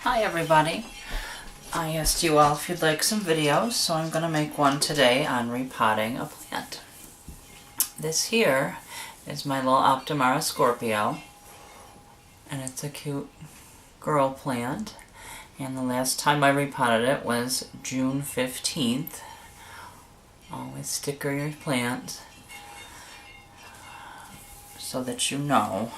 Hi everybody. I asked you all if you'd like some videos, so I'm going to make one today on repotting a plant. This here is my little Optimara Scorpio, and it's a cute girl plant, and the last time I repotted it was June 15th. Always sticker your plants so that you know.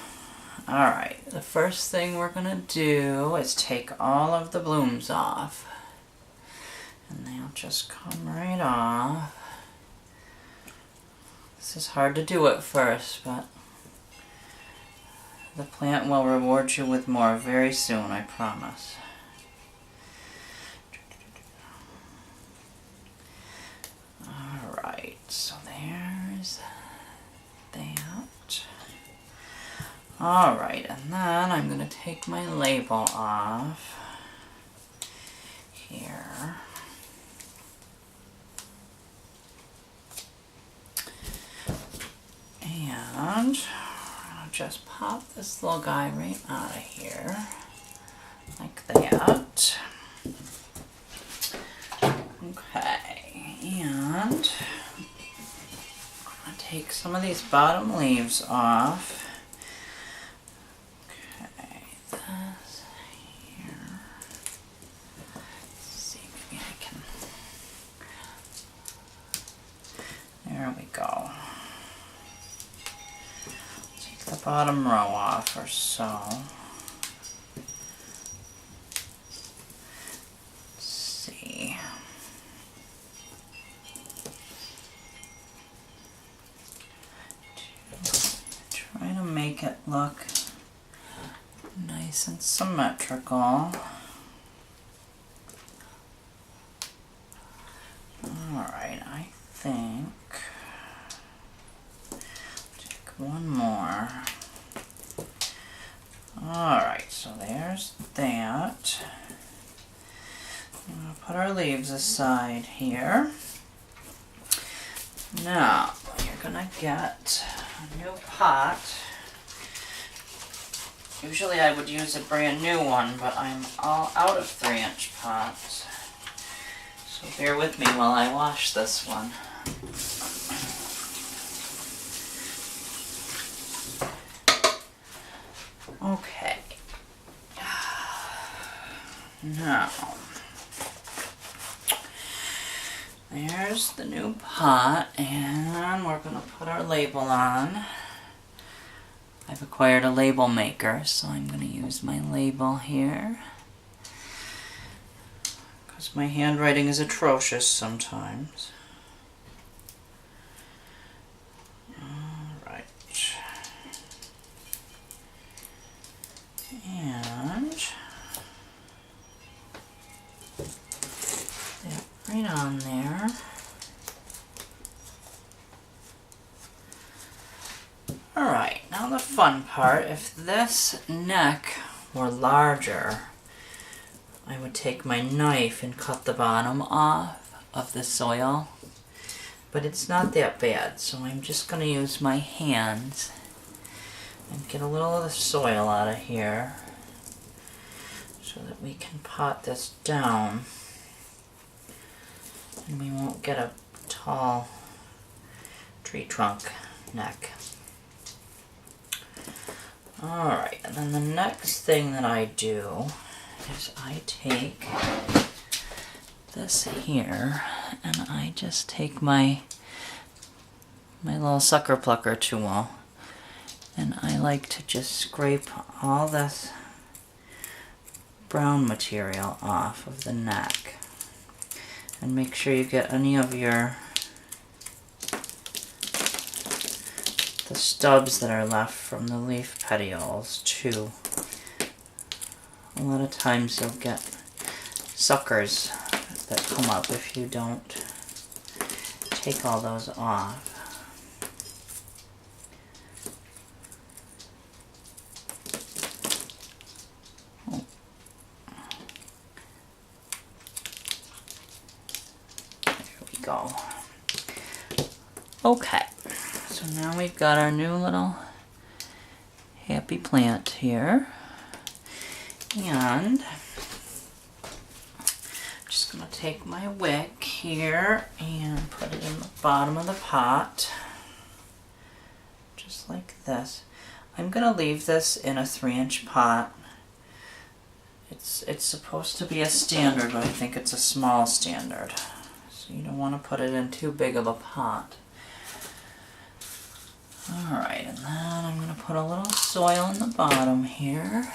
Alright, the first thing we're going to do is take all of the blooms off. And they'll just come right off. This is hard to do at first, but the plant will reward you with more very soon, I promise. Alright, so there's that. Alright, and then I'm going to take my label off here. And I'll just pop this little guy right out of here, like that. Okay, and I'm going to take some of these bottom leaves off. There we go. Take the bottom row off or so. Let's see. Try to make it look nice and symmetrical. Alright, I think take one more. Alright, so there's that. I'm going to put our leaves aside here. Now, you're going to get a new pot. Usually I would use a brand new one, but I'm all out of 3-inch pots. So bear with me while I wash this one. Okay. Now, there's the new pot, and we're going to put our label on. I've acquired a label maker, so I'm going to use my label here. Because my handwriting is atrocious sometimes. Alright. And that right on there. Alright, now the fun part. If this neck were larger, I would take my knife and cut the bottom off of the soil. But it's not that bad, so I'm just going to use my hands and get a little of the soil out of here so that we can pot this down and we won't get a tall tree trunk neck. Alright, and then the next thing that I do is I take this here and I just take my little sucker plucker tool and I like to just scrape all this brown material off of the neck and make sure you get any of the stubs that are left from the leaf petioles too. A lot of times you'll get suckers that come up if you don't take all those off. Oh. There we go. Okay, so now we've got our new little happy plant here. And going to take my wick here and put it in the bottom of the pot, just like this. I'm going to leave this in a 3-inch pot. It's supposed to be a standard, but I think it's a small standard. So you don't want to put it in too big of a pot. Alright, and then I'm going to put a little soil in the bottom here.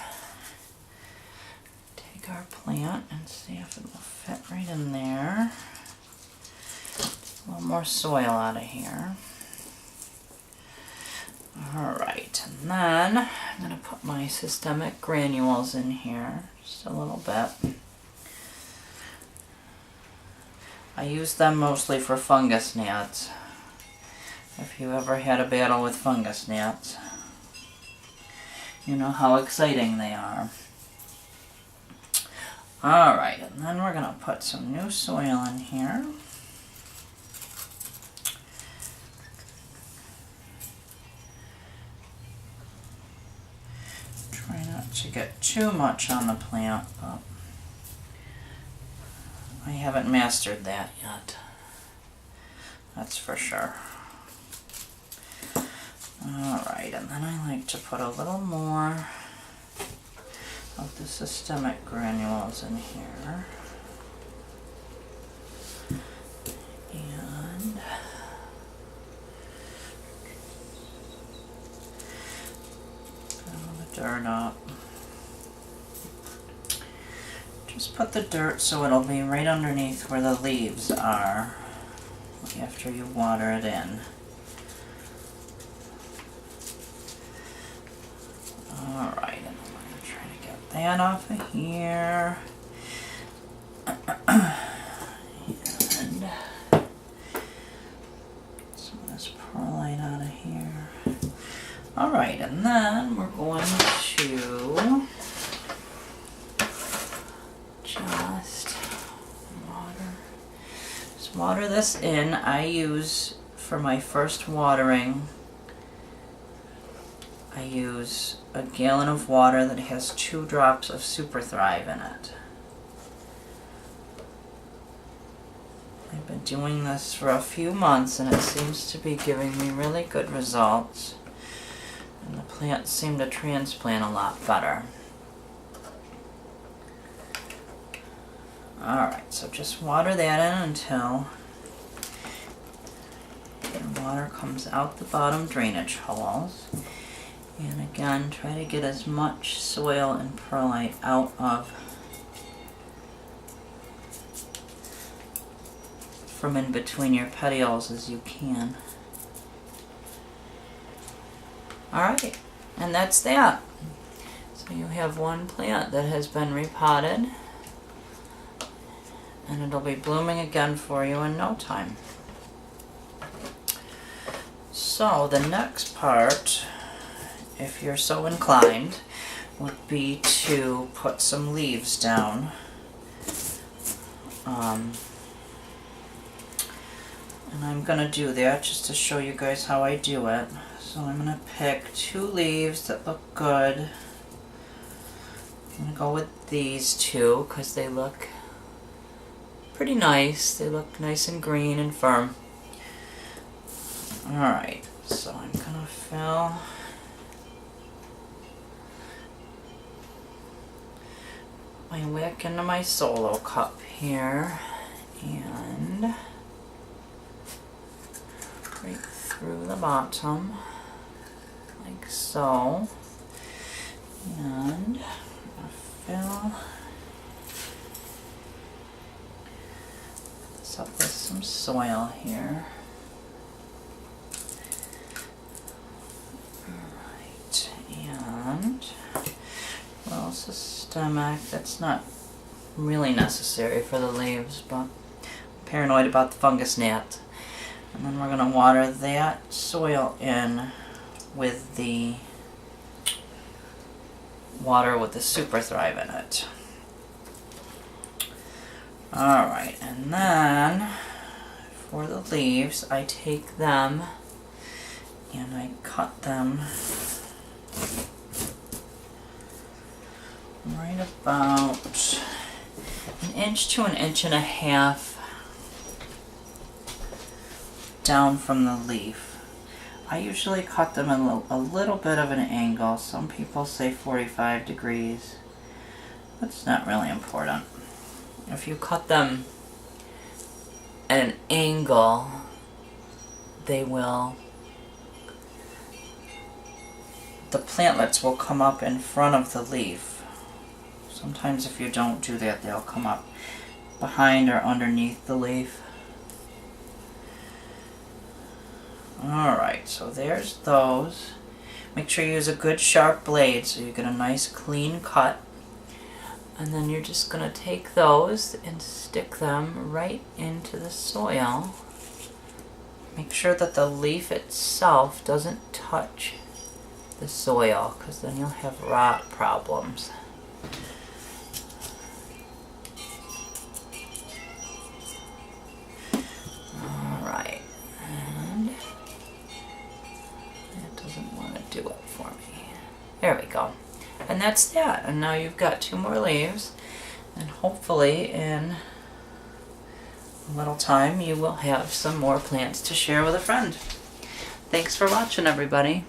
Take our plant and see if it will fit right in there. A little more soil out of here. Alright, and then I'm going to put my systemic granules in here, just a little bit. I use them mostly for fungus gnats. If you ever had a battle with fungus gnats, you know how exciting they are. Alright, and then we're going to put some new soil in here. Try not to get too much on the plant, but I haven't mastered that yet. That's for sure. Alright, and then I like to put a little more of the systemic granules in here. And fill the dirt up. Just put the dirt so it'll be right underneath where the leaves are after you water it in. Alright, and I'm going to try to get that off of here. And get some of this perlite out of here. Alright, and then we're going to just water this in. I use, for my first watering, I use a gallon of water that has 2 drops of Super Thrive in it. I've been doing this for a few months and it seems to be giving me really good results. And the plants seem to transplant a lot better. Alright, so just water that in until the water comes out the bottom drainage holes. And again, try to get as much soil and perlite out of from in between your petioles as you can. Alright, and that's that. So you have one plant that has been repotted, and it'll be blooming again for you in no time. So the next part, if you're so inclined, would be to put some leaves down. And I'm going to do that just to show you guys how I do it. So I'm going to pick 2 leaves that look good. I'm going to go with these 2 because they look pretty nice. They look nice and green and firm. Alright, so I'm going to fill my wick into my solo cup here and right through the bottom like so, and fill this up with some soil here. Alright, and well, systemic, that's not really necessary for the leaves, but I'm paranoid about the fungus gnat. And then we're going to water that soil in with the water with the Super Thrive in it. Alright, and then for the leaves, I take them and I cut them right about 1 inch to an inch and a half down from the leaf. I usually cut them at a little bit of an angle. Some people say 45 degrees. That's not really important. If you cut them at an angle, the plantlets will come up in front of the leaf. Sometimes if you don't do that, they'll come up behind or underneath the leaf. Alright, so there's those. Make sure you use a good sharp blade so you get a nice clean cut. And then you're just going to take those and stick them right into the soil. Make sure that the leaf itself doesn't touch the soil, because then you'll have rot problems. Alright, and that doesn't want to do it for me. There we go. And that's that. And now you've got 2 more leaves, and hopefully in a little time you will have some more plants to share with a friend. Thanks for watching, everybody.